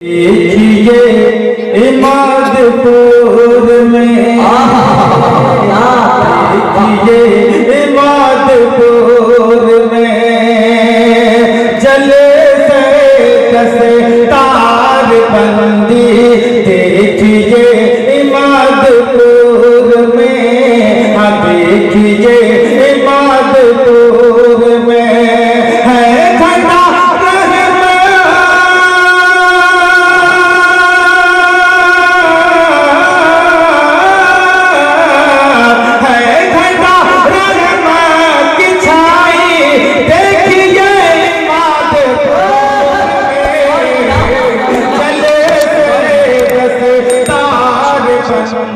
دیکھیے عمادپور میں، دیکھیے عمادپور میں جلے سے دستار بندی، دیکھیے عمادپور میں، دیکھیے عمادپور میں ہے کھڑا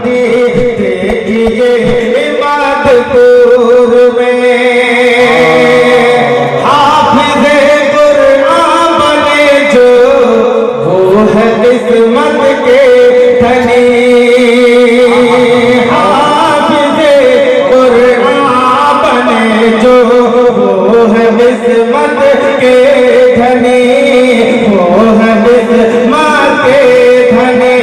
دیکھیے عمادپور میں حافظ قرآن بنے جو، وہ ہے قسمت کے دھنی، حافظ قرآن بنے جو، وہ ہے قسمت کے دھنی، وہ ہے قسمت کے دھنی۔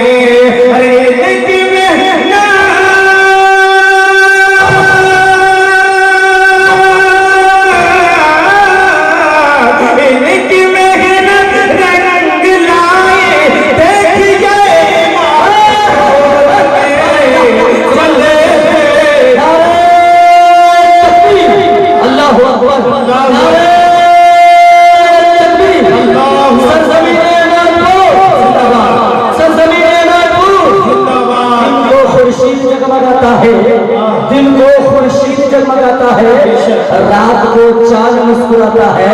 دن کو خورشید جگمگاتا ہے، رات کو چاند مسکراتا ہے،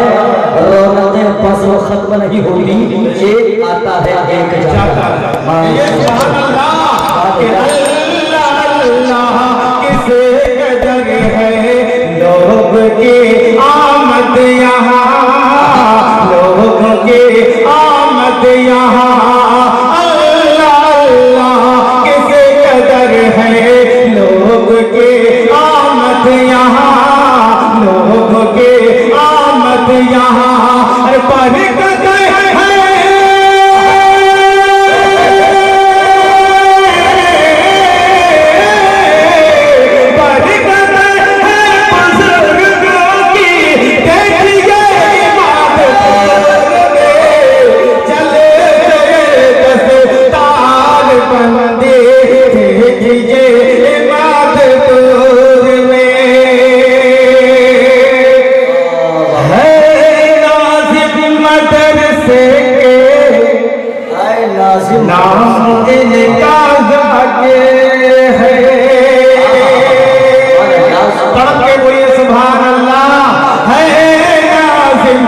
رونقیں بس و ختم نہیں ہوتی، ایک آتا ہے ایک جاتا ہے۔ سبحان اللہ کہ اللہ اللہ کسے قدر ہے، لوگ کی آمد یہاں، لوگ کی آمد یہاں، اللہ اللہ کسے قدر ہے، لوگ کی آمد یہاں، لوگ کی آمد یہاں، پر قدر ہے نام ان کا ذاکر ہے، پڑھ کے بولیے سبحان اللہ، ہے ناظم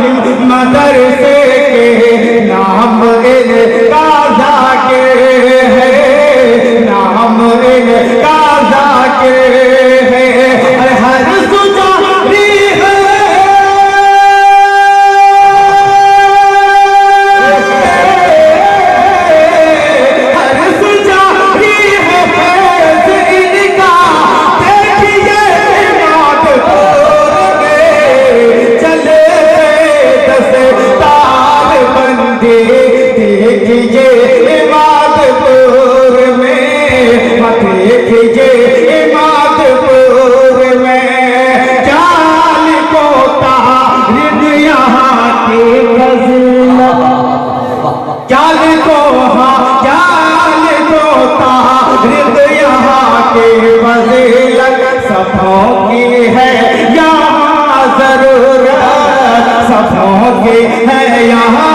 مدرسے کے، نام ان کا ذاکر ہے، نام ان کا ذاکر ہے، ہر سجاری ہے دیکھیے عمادپور میں، دیکھیے عمادپور میں جان کو طارد یہاں کی فضیلت، جان کو طارد یہاں کی فضیلت، صفوں کی ہے یہاں ضرورت، صفوں کی ہے یہاں